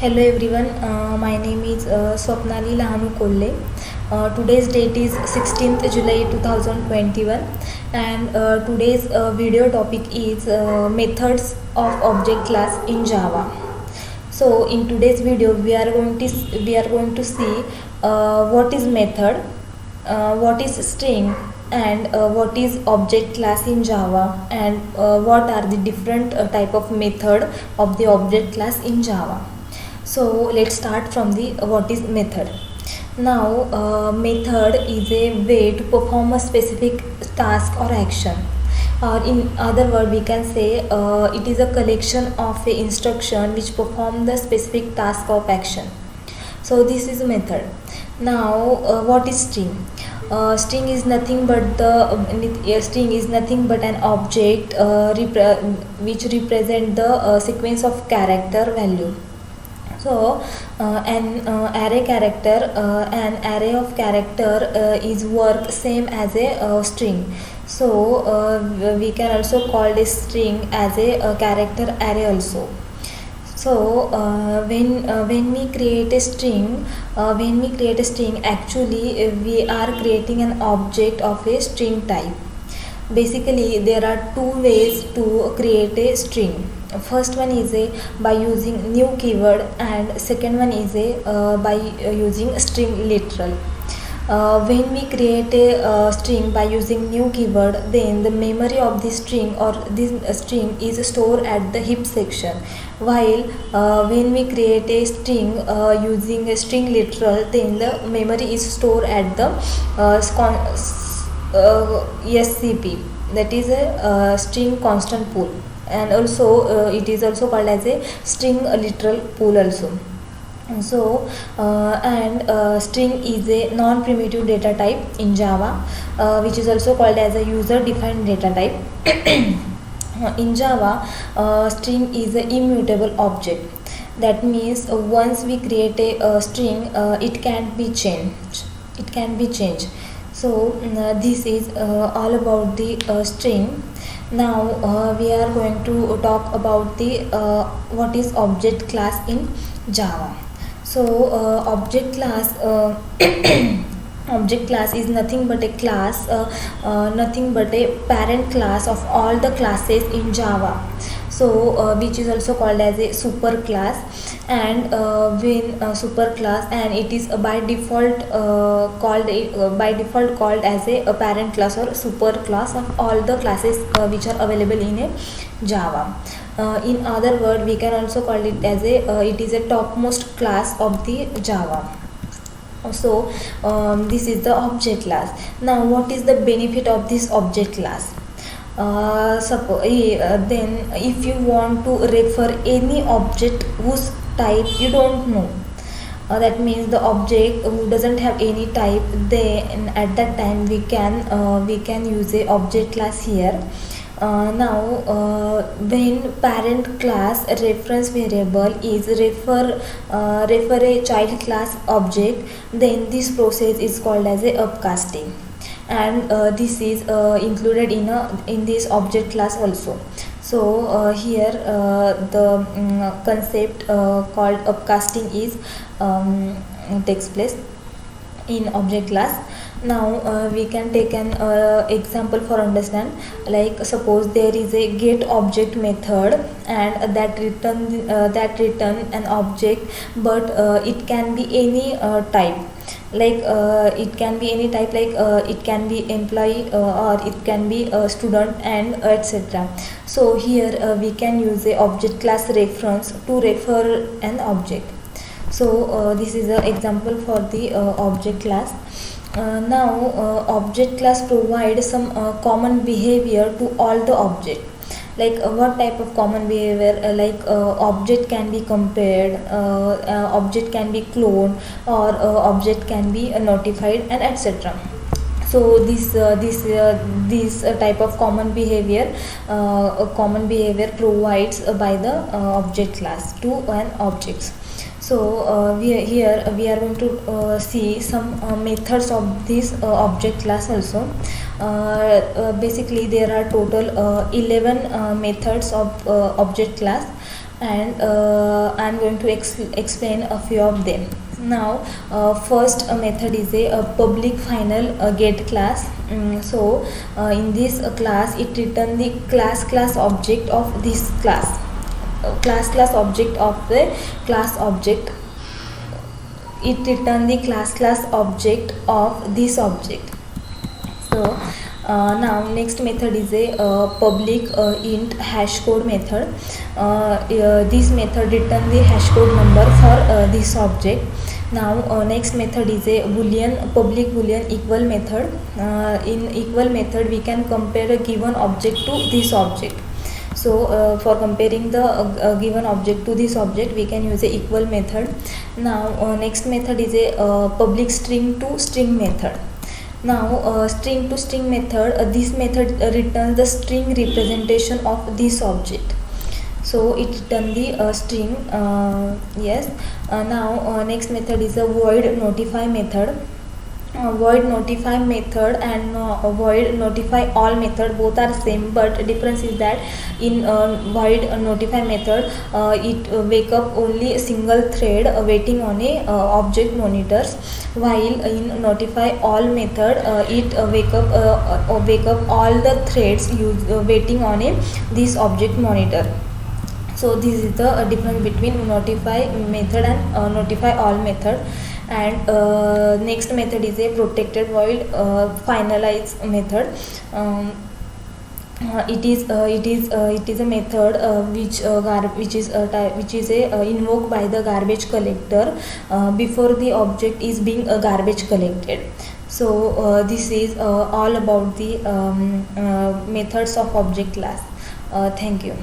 Hello everyone, my name is Swapnali Lahanu Kolle. Today's date is 16th July 2021 and today's video topic is methods of object class in Java. So in today's video we are going to see what is method, what is string, and what is object class in Java, and what are the different type of method of the object class in Java. So let's start from the what is method. Now method is a way to perform a specific task or action, or in other word we can say it is a collection of a instruction which perform the specific task of action. So this is a method. Now what is string? String is nothing but an object which represent the sequence of character value. So an array of character is work same as a string. So we can also call this string as a character array also. So when we create a string, actually we are creating an object of a string type. Basically there are two ways to create a string. First one is a by using new keyword, and second one is a by using string literal. When we create a string by using new keyword, then the memory of this string or this string is stored at the heap section, while when we create a string using a string literal, then the memory is stored at the SCP, that is a string constant pool, and also it is also called as a string literal pool also. So string is a non-primitive data type in Java, which is also called as a user defined data type. In Java, string is an immutable object. That means once we create a string, it can be changed. So this is all about the string. Now we are going to talk about the what is object class in Java. So object class object class is nothing but a class, nothing but a parent class of all the classes in Java. So which is also called as a super class, and when super class, and it is by default called as a parent class or super class of all the classes which are available in a Java. In other word we can also call it as a it is a topmost class of the Java. So this is the object class. Now what is the benefit of this object class? Then if you want to refer any object whose type you don't know, that means the object who doesn't have any type, then at that time we can use a object class here. Now when parent class reference variable is refer a child class object, then this process is called as a upcasting, and this is included in this object class also. So here the concept called upcasting is takes place in object class. Now we can take an example for understand. Like suppose there is a get object method, and that return an object, but it can be any type. Like it can be any type, like it can be employee or it can be a student, and etc. So here we can use a object class reference to refer an object. So this is an example for the object class. Now object class provides some common behavior to all the object. Like what type of common behavior? Like object can be compared, object can be cloned, or object can be notified, and etc. So this type of common behavior provides by the object class to an objects. So we are going to see some methods of this object class also. Basically there are total 11 methods of object class. and I'm going to explain a few of them. Now first method is a public final get class. In this class it return the class object of this class, class object of the class object. It return the class object of this object. So now next method is a public int hash code method. This method return the hash code number for this object. Now next method is a public boolean equal method. In equal method we can compare a given object to this object. So for comparing the given object to this object we can use a equal method. Now next method is a public string to string method. Now string to string method, this method returns the string representation of this object. So it return the string. Yes. Now next method is a void notify method. Void notify method and void notify all method both are same, but difference is that in void notify method it wake up only a single thread waiting on a object monitors, while in notify all method it wake up all the threads waiting on a this object monitor. So this is the difference between notify method and notify all method. And next method is a protected void finalize method. It is a method which is invoked by the garbage collector before the object is being garbage collected. So this is all about the methods of object class. Thank you.